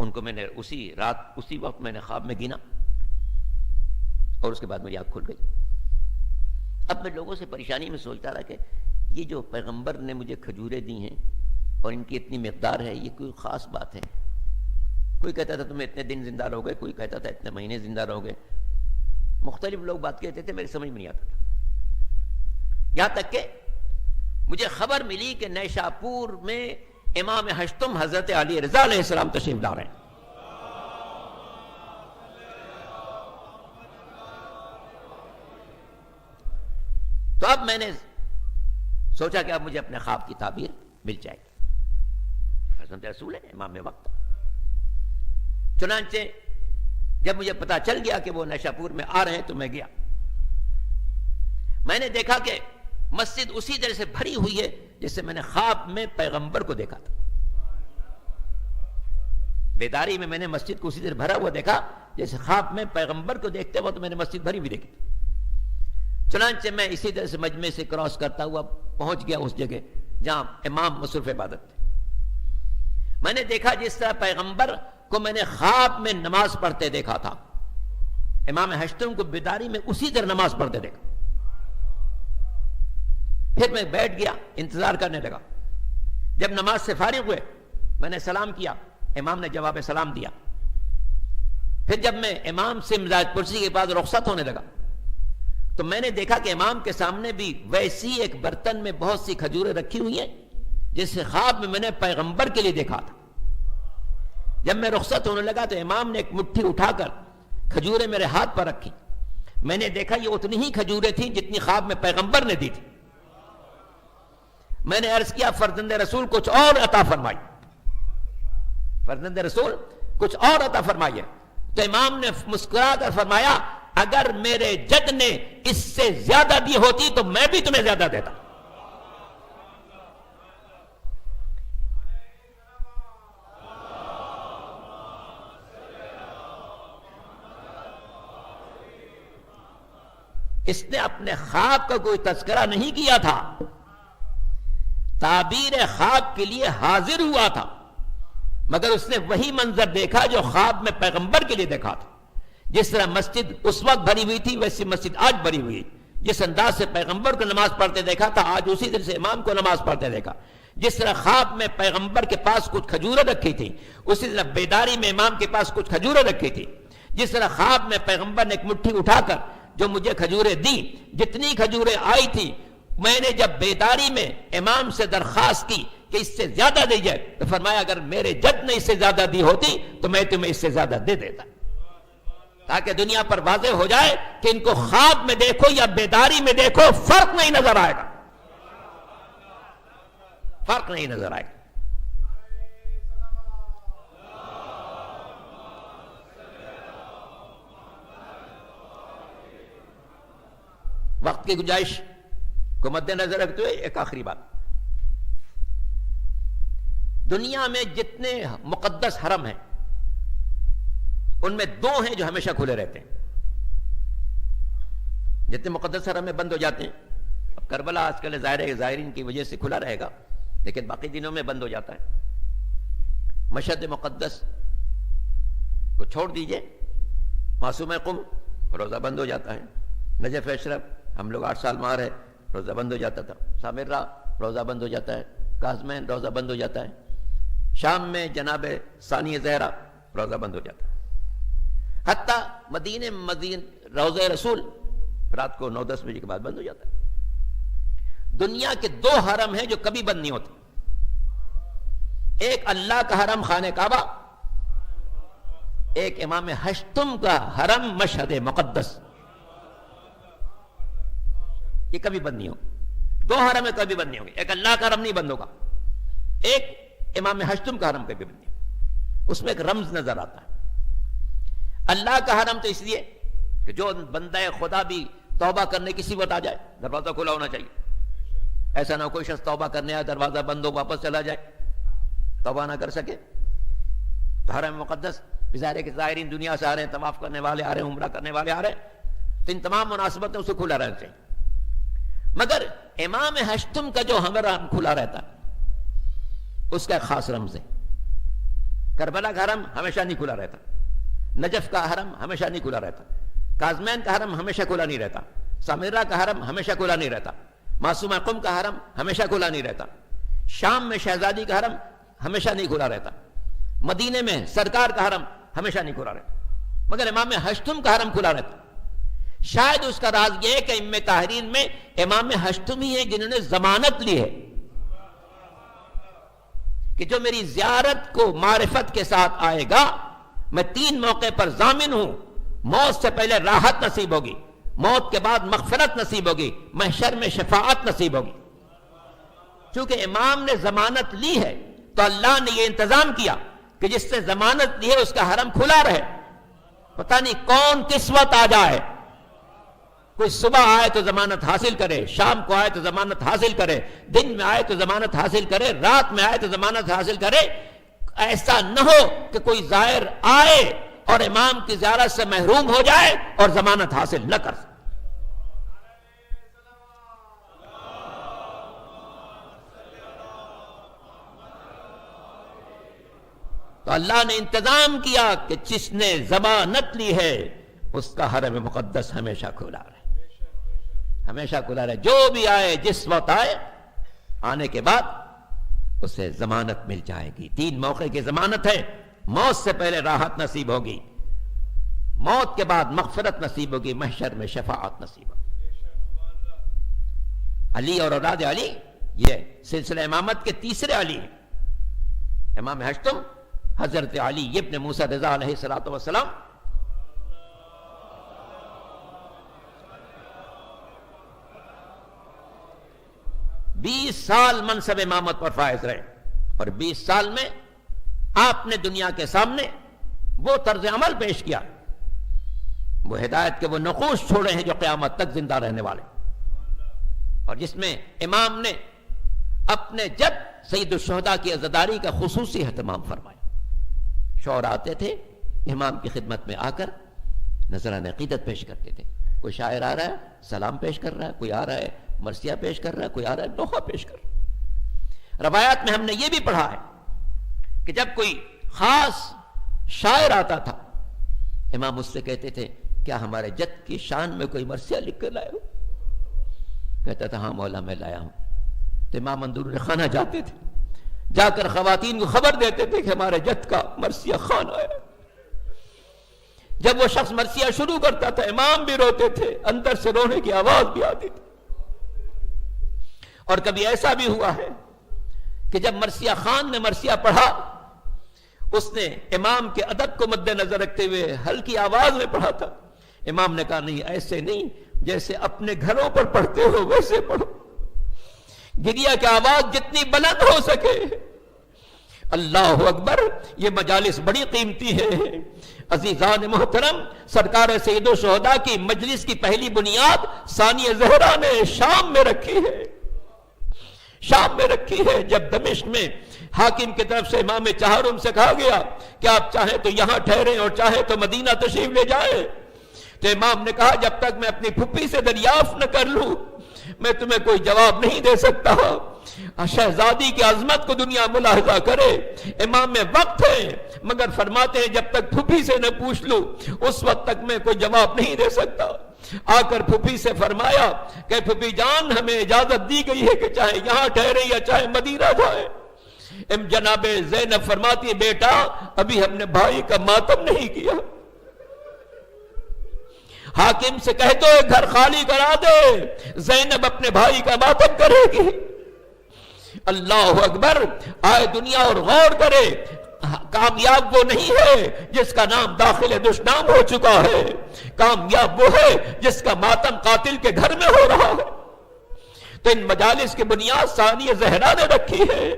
ان کو میں نے اسی وقت میں نے خواب میں گنا اور اس کے بعد میری آنکھ کھل گئی۔ اب میں لوگوں سے پریشانی میں سوچتا رہا کہ یہ جو پیغمبر نے مجھے کھجوریں دی ہیں اور ان کی اتنی مقدار ہے، یہ کوئی خاص بات ہے؟ کوئی کہتا تھا تمہیں اتنے دن زندہ رہو گے، کوئی کہتا تھا اتنے مہینے زندہ رہو گے، مختلف لوگ بات کہتے تھے، میری سمجھ میں نہیں آتا تھا۔ یہاں تک کہ مجھے خبر ملی کہ نیشاپور میں امام ہشتم حضرت علی رضا علیہ السلام تشریف لا رہے ہیں۔ تو اب میں نے سوچا کہ اب مجھے اپنے خواب کی تعبیر مل جائے گی، فرزند رسول ہے، امام وقت۔ چنانچہ جب مجھے پتا چل گیا کہ وہ نیشاپور میں آ رہے ہیں تو میں گیا، میں نے دیکھا کہ مسجد اسی طرح سے بھری ہوئی ہے جس سے میں نے خواب میں پیغمبر کو دیکھا تھا۔ بیداری میں میں نے مسجد کو اسی طرح بھرا ہوا دیکھا جیسے خواب میں پیغمبر کو دیکھتے وقت میں نے مسجد بھری ہوئی دیکھی۔ چنانچہ میں اسی طرح سے مجمع سے کراس کرتا ہوا پہنچ گیا اس جگہ جہاں امام مصروف عبادت تھے۔ میں نے دیکھا جس طرح پیغمبر کو میں نے خواب میں نماز پڑھتے دیکھا تھا، امام ہشتم کو بیداری میں اسی طرح نماز پڑھتے دیکھا۔ پھر میں بیٹھ گیا، انتظار کرنے لگا۔ جب نماز سے فارغ ہوئے میں نے سلام کیا، امام نے جواب سلام دیا۔ پھر جب میں امام سے مزاج پرسی کے بعد رخصت ہونے لگا تو میں نے دیکھا کہ امام کے سامنے بھی ویسی ایک برتن میں بہت سی کھجوریں رکھی ہوئی ہیں جسے خواب میں نے پیغمبر کے لیے دیکھا تھا۔ جب میں رخصت ہونے لگا تو امام نے ایک مٹھی اٹھا کر کھجوریں میرے ہاتھ پر رکھی، میں نے دیکھا یہ اتنی ہی کھجوریں تھیں جتنی خواب میں پیغمبر نے دی تھی۔ میں نے عرض کیا فرزند رسول کچھ اور عطا فرمائی، فرزند رسول کچھ اور عطا فرمائیے۔ تو امام نے مسکرا کر فرمایا اگر میرے جد نے اس سے زیادہ دی ہوتی تو میں بھی تمہیں زیادہ دیتا۔ اس نے اپنے خواب کا کوئی تذکرہ نہیں کیا تھا، تعبیر خواب کے لیے حاضر ہوا تھا، مگر اس نے وہی منظر دیکھا جو خواب میں پیغمبر کے لیے دیکھا تھا۔ جس طرح مسجد اس وقت بھری ہوئی تھی ویسی مسجد آج بھری ہوئی، جس انداز سے پیغمبر کو نماز پڑھتے دیکھا تھا آج اسی طرح سے امام کو نماز پڑھتے دیکھا۔ جس طرح خواب میں پیغمبر کے پاس کچھ کھجوریں رکھی تھی اسی طرح بیداری میں امام کے پاس کچھ کھجوریں رکھی تھی۔ جس طرح خواب میں پیغمبر نے ایک مٹھی اٹھا کر جو مجھے کھجوریں دی، جتنی کھجوریں آئی تھی میں نے جب بیداری میں امام سے درخواست کی کہ اس سے زیادہ دی جائے تو فرمایا اگر میرے جد نے اس سے زیادہ دی ہوتی تو میں تمہیں اس سے زیادہ دے دیتا، تاکہ دنیا پر واضح ہو جائے کہ ان کو خواب میں دیکھو یا بیداری میں دیکھو فرق نہیں نظر آئے گا، فرق نہیں نظر آئے گا۔ وقت کی گنجائش کو مد نظر رکھتے ہوئے ایک آخری بات، دنیا میں جتنے مقدس حرم ہیں ان میں دو ہیں جو ہمیشہ کھلے رہتے ہیں، جتنے مقدس حرم میں بند ہو جاتے ہیں، اب کربلا آج کل ظاہر ہے ظاہرین کی وجہ سے کھلا رہے گا لیکن باقی دنوں میں بند ہو جاتا ہے۔ مشہد مقدس کو چھوڑ دیجئے، معصوم قم روزہ بند ہو جاتا ہے، نجف اشرف ہم لوگ 8 سال وہاں رہے روزہ بند ہو جاتا تھا، سامرہ روزہ بند ہو جاتا ہے، کاظمین روزہ بند ہو جاتا ہے، شام میں جناب ثانی زہرا روزہ بند ہو جاتا. حتیٰ مدین روضہ رسول رات کو 9-10 بجے کے بعد بند ہو جاتا ہے. دنیا کے 2 حرم ہیں جو کبھی بند نہیں ہوتے. ایک اللہ کا حرم خانہ کعبہ، ایک امام ہشتم کا حرم مشہد مقدس. یہ کبھی بند نہیں ہوگا. 2 حرم میں کبھی بند نہیں ہوں گے. ایک اللہ کا حرم نہیں بند ہوگا، ایک امام ہشتم کا حرم کبھی بند نہیں ہوگا. اس میں ایک رمز نظر آتا ہے. اللہ کا حرم تو اس لیے کہ جو بندہ خدا بھی توبہ کرنے کسی وقت آ جائے، دروازہ کھلا ہونا چاہیے. ایسا نہ کوئی شخص توبہ کرنے آئے دروازہ بند ہو واپس چلا جائے، توبہ نہ کر سکے. تو حرم مقدس بظاہر کے ظاہرین دنیا سے آ رہے ہیں، طواف کرنے والے آ رہے ہیں، عمرہ کرنے والے آ رہے ہیں، تو ان تمام مناسبتیں اسے کھلا رہنا چاہیے. مگر امام ہشتم کا جو حرم کھلا رہتا ہے اس کا ایک خاص رمز ہے. کربلا کا حرم ہمیشہ نہیں کھلا رہتا، نجف کا حرم ہمیشہ نہیں کھلا رہتا، کاظمین کا حرم ہمیشہ کھلا نہیں رہتا، سامرہ کا حرم ہمیشہ کھلا نہیں رہتا، معصومہ قم کا حرم ہمیشہ کھلا نہیں رہتا، شام میں شہزادی کا حرم ہمیشہ نہیں کھلا رہتا، مدینے میں سرکار کا حرم ہمیشہ نہیں کھلا رہتا، مگر امام ہشتم کا حرم کھلا رہتا. شاید اس کا راز یہ ہے کہ ائمہ طاہرین میں امام ہشتم ہی ہیں جنہوں نے ضمانت لی ہے کہ جو میری زیارت کو معرفت کے ساتھ آئے گا میں 3 موقع پر ضامن ہوں. موت سے پہلے راحت نصیب ہوگی، موت کے بعد مغفرت نصیب ہوگی، محشر میں شفاعت نصیب ہوگی. چونکہ امام نے ضمانت لی ہے تو اللہ نے یہ انتظام کیا کہ جس سے ضمانت لی ہے اس کا حرم کھلا رہے. پتہ نہیں کون کس وقت آ جائے. کوئی صبح آئے تو ضمانت حاصل کرے، شام کو آئے تو ضمانت حاصل کرے، دن میں آئے تو ضمانت حاصل کرے، رات میں آئے تو ضمانت حاصل کرے. ایسا نہ ہو کہ کوئی زائر آئے اور امام کی زیارت سے محروم ہو جائے اور ضمانت حاصل نہ کر سکے. تو اللہ نے انتظام کیا کہ جس نے ضمانت لی ہے اس کا حرم مقدس ہمیشہ کھلا رہے، ہمیشہ کھلا رہے. جو بھی آئے جس وقت آئے، آنے کے بعد اسے ضمانت مل جائے گی. 3 موقع کی ضمانت ہے. موت سے پہلے راحت نصیب ہوگی، موت کے بعد مغفرت نصیب ہوگی، محشر میں شفاعت نصیب ہوگی. علی اور اولاد علی یہ سلسلہ امامت کے تیسرے علی ہیں. امام ہشتم حضرت علی ابن موسیٰ رضا علیہ السلام 20 سال منصب امامت پر فائز رہے، اور 20 سال میں آپ نے دنیا کے سامنے وہ طرز عمل پیش کیا، وہ ہدایت کے وہ نقوش چھوڑے ہیں جو قیامت تک زندہ رہنے والے، اور جس میں امام نے اپنے جد سید الشہداء کی عزاداری کا خصوصی اہتمام فرمایا. شعراء آتے تھے امام کی خدمت میں آ کر نذران عقیدت پیش کرتے تھے. کوئی شاعر آ رہا ہے سلام پیش کر رہا ہے، کوئی آ رہا ہے مرثیہ پیش کر رہا ہے، کوئی آ رہا ہے دوحہ پیش کر رہا ہے. روایات میں ہم نے یہ بھی پڑھا ہے کہ جب کوئی خاص شاعر آتا تھا امام اس سے کہتے تھے کیا ہمارے جد کی شان میں کوئی مرثیہ لکھ کر لائے ہو؟ کہتا تھا ہاں مولا میں لایا ہوں. تو امام اندرون خانہ جاتے تھے، جا کر خواتین کو خبر دیتے تھے کہ ہمارے جد کا مرثیہ خوان آیا. جب وہ شخص مرثیہ شروع کرتا تھا امام بھی روتے تھے، اندر سے رونے کی آواز بھی آتی تھی. اور کبھی ایسا بھی ہوا ہے کہ جب مرثیہ خان نے مرثیہ پڑھا، اس نے امام کے ادب کو مد نظر رکھتے ہوئے ہلکی آواز میں پڑھا تھا. امام نے کہا نہیں، ایسے نہیں، جیسے اپنے گھروں پر پڑھتے ہو ویسے پڑھو، گریہ کی آواز جتنی بلند ہو سکے. اللہ اکبر. یہ مجالس بڑی قیمتی ہے. عزیزان محترم، سرکار سید الشہداء کی مجلس کی پہلی بنیاد ثانی زہرا نے شام میں رکھی ہے. شام میں رکھی ہے. جب دمشق میں حاکم کی طرف سے امام چہارم سے کہا گیا کہ آپ چاہیں تو یہاں ٹھہریں اور چاہیں تو مدینہ تشریف لے جائیں، تو امام نے کہا جب تک میں اپنی پھپھی سے دریافت نہ کر لوں میں تمہیں کوئی جواب نہیں دے سکتا. شہزادی کی عظمت کو دنیا ملاحظہ کرے. امام میں وقت ہے مگر فرماتے ہیں جب تک پھپھی سے نہ پوچھ لوں اس وقت تک میں کوئی جواب نہیں دے سکتا. آ کر پھپھی سے فرمایا کہ پھپھی جان ہمیں اجازت دی گئی ہے کہ چاہے یہاں ٹھہرے یا چاہے مدینہ جائے. جناب زینب فرماتی بیٹا ابھی ہم نے بھائی کا ماتم نہیں کیا، حاکم سے کہہ دو گھر خالی کرا دے، زینب اپنے بھائی کا ماتم کرے گی۔ اللہ اکبر، آئے دنیا اور غور کرے، کامیاب وہ نہیں ہے جس کا نام داخل دشنام ہو چکا ہے، کامیاب وہ ہے جس کا ماتم قاتل کے گھر میں ہو رہا ہے۔ تو ان مجالس کی بنیاد ثانیہ زہرا نے رکھی ہے،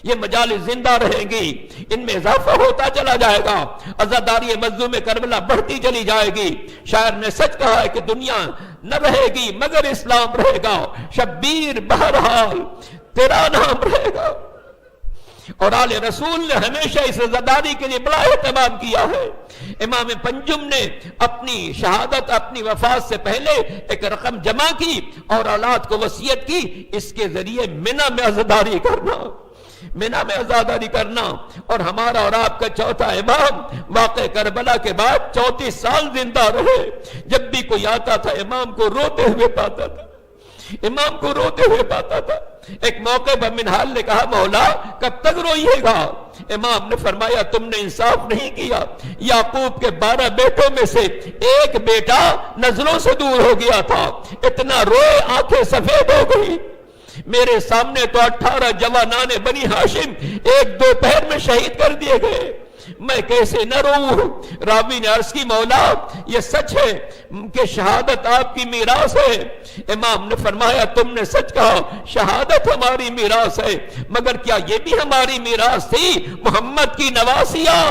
یہ مجالس زندہ رہیں گی، ان میں اضافہ ہوتا چلا جائے گا، عزاداری مظلوم کربلا بڑھتی چلی جائے گی۔ شاعر نے سچ کہا ہے کہ دنیا نہ رہے گی مگر اسلام رہے گا، شبیر بہرحال تیرا نام رہے گا۔ اور آل رسول نے ہمیشہ اس عزاداری کے لیے بڑا اہتمام کیا ہے۔ امام پنجم نے اپنی شہادت، اپنی وفات سے پہلے ایک رقم جمع کی اور اولاد کو وصیت کی، اس کے ذریعے منی میں عزاداری کرنا، منی میں عزاداری کرنا۔ اور ہمارا اور آپ کا چوتھا امام واقع کربلا کے بعد 34 سال زندہ رہے، جب بھی کوئی آتا تھا امام کو روتے ہوئے پاتا تھا، امام کو روتے ہوئے پاتا تھا۔ ایک موقع پر منہال نے کہا مولا کب تک روئیے گا؟ امام نے فرمایا تم نے انصاف نہیں کیا، یعقوب کے 12 بیٹوں میں سے ایک بیٹا نظروں سے دور ہو گیا تھا، اتنا روئے آنکھیں سفید ہو گئی۔ میرے سامنے تو 18 جوانان بنی ہاشم ایک دوپہر میں شہید کر دیے گئے، میں کیسے نہ روؤں؟ راوی نے عرض کی مولا یہ سچ ہے کہ شہادت آپ کی میراث ہے؟ امام نے فرمایا تم نے سچ کہا، شہادت ہماری میراث ہے، مگر کیا یہ بھی ہماری میراث تھی محمد کی نواسیاں،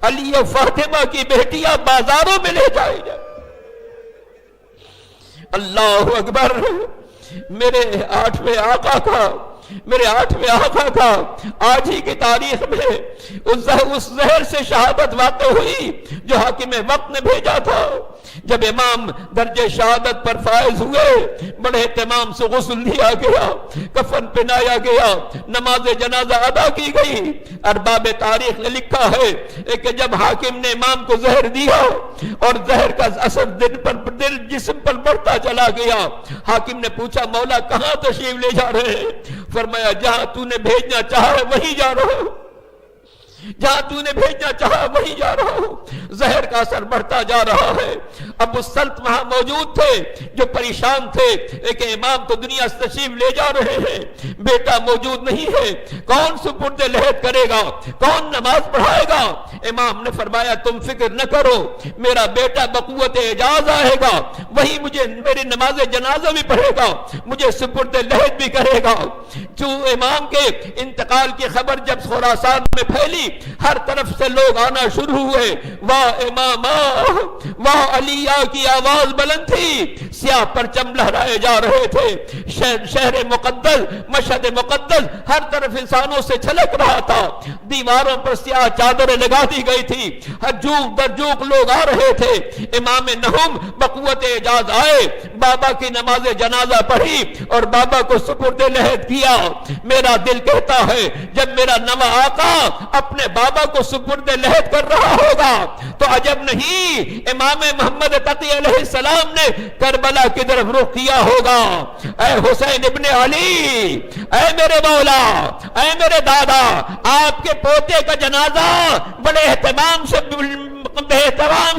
علی و فاطمہ کی بیٹیاں بازاروں میں لے جائے جائے۔ اللہ اکبر، میرے 8ویں آقا کا، میرے 8ویں آقا کا آج ہی کی تاریخ میں اس زہر سے شہادت واقع ہوئی جو حاکم وقت نے بھیجا تھا۔ جب امام درجہ شہادت پر فائز ہوئے، بڑے اہتمام سے غسل لیا گیا، کفن پہنایا گیا، نماز جنازہ ادا کی گئی۔ ارباب تاریخ نے لکھا ہے کہ جب حاکم نے امام کو زہر دیا اور زہر کا اثر دل جسم پر بڑھتا چلا گیا، حاکم نے پوچھا مولا کہاں تشریف لے جا رہے ہیں؟ فرمایا جہاں تو نے بھیجنا چاہا وہیں جا رہا ہوں، جہاں تو نے بھیجنا چاہا وہیں جا رہا ہوں۔ زہر کا اثر بڑھتا جا رہا ہے۔ ابو السلط وہاں موجود تھے جو پریشان تھے کہ امام تو دنیا سے تشریف لے جا رہے ہیں، بیٹا موجود نہیں ہے، کون سپرد لحد کرے گا، کون نماز پڑھائے گا؟ امام نے فرمایا تم فکر نہ کرو، میرا بیٹا بقوت اعجاز آئے گا، وہی مجھے میری نماز جنازہ بھی پڑھے گا، مجھے سپرد لحد بھی کرے گا۔ جو امام کے انتقال کی خبر جب خراسان میں پھیلی، ہر طرف سے لوگ آنا شروع ہوئے، واہ اماما، واہ علیہ کی آواز بلند تھی، سیاہ پرچم لہرائے جا رہے تھے، شہر مقدس، مشہد مقدس ہر طرف انسانوں سے چھلک رہا تھا، دیواروں پر سیاہ چادریں لگا دی گئی تھی، ہجوک درجوک لوگ آ رہے تھے۔ امام نہم بقوت اعجاز آئے، بابا کی نماز جنازہ پڑھی اور بابا کو سپرد لحد کیا۔ میرا دل کہتا ہے جب میرا نواں آقا اپنے بابا کو سپرد لحد کر رہا ہوگا تو عجب نہیں امام محمد تقی علیہ السلام نے کربلا کی طرف رخ کیا ہوگا۔ اے حسین ابن علی، اے میرے مولا، اے میرے دادا، آپ کے پوتے کا جنازہ بڑے اہتمام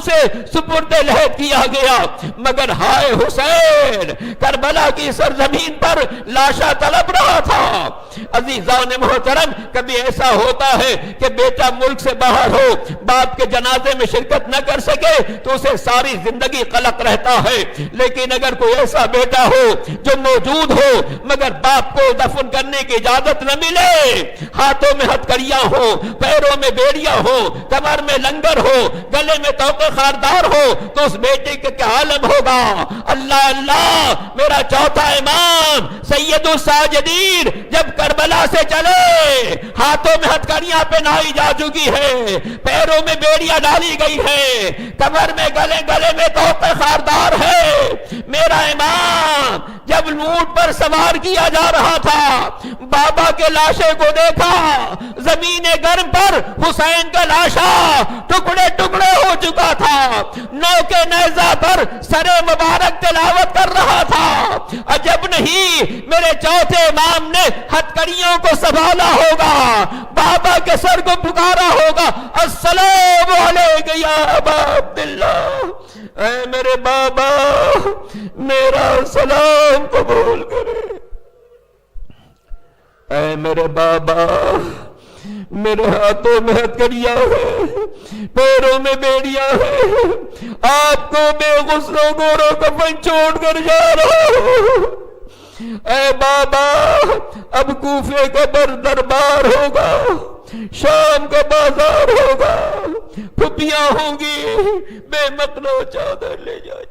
سے سپرد لحد کیا گیا، مگر ہائے حسین، کربلا کی سرزمین پر لاشا تڑپ رہا تھا۔ عزیزان محترم، کبھی ایسا ہوتا ہے کہ بیٹا ملک سے باہر ہو، باپ کے جنازے میں شرکت نہ کر سکے تو اسے ساری زندگی قلق رہتا ہے، لیکن اگر کوئی ایسا بیٹا ہو جو موجود ہو مگر باپ کو دفن کرنے کی اجازت نہ ملے، ہاتھوں میں ہتھکڑیاں ہو، پیروں میں بیڑیاں ہو، کمر میں لنگر ہو، گلے میں توقع خاردار ہو، تو اس بیٹے کا کیا عالم ہوگا؟ اللہ اللہ، میرا چوتھا امام سید الساجدین جب کربلا سے چلے، ہاتھوں میں ہتھکڑیاں پہنائی جا چکی ہے، پیروں میں بیڑیاں ڈالی گئی ہے، کمر میں گلے میں توقع خاردار ہے، میرا امام جب اونٹ پر سوار کیا جا رہا تھا، بابا کے لاشے کو دیکھا، زمین گرم پر پر حسین کا لاشا ٹکڑے ٹکڑے ہو چکا تھا، نوکے نیزہ پر سر مبارک تلاوت کر رہا تھا۔ عجب نہیں میرے چوتھے امام نے ہتھکڑیوں کو سنبھالا ہوگا، بابا کے سر کو پکارا ہوگا، السلام علیکم یا ابا عبداللہ، اے میرے بابا میرا سلام قبول کرے، اے میرے بابا میرے ہاتھوں میں ہتھکڑیاں ہیں، پیروں میں بیڑیاں ہیں، آپ کو بے غسل و گور و کفن چھوڑ کر جا رہا ہوں، اے بابا اب کوفے کا دربار ہوگا، شام کا بازار ہوگا، پھپھیاں ہوں گی، بے مقنع چادر لے جائے۔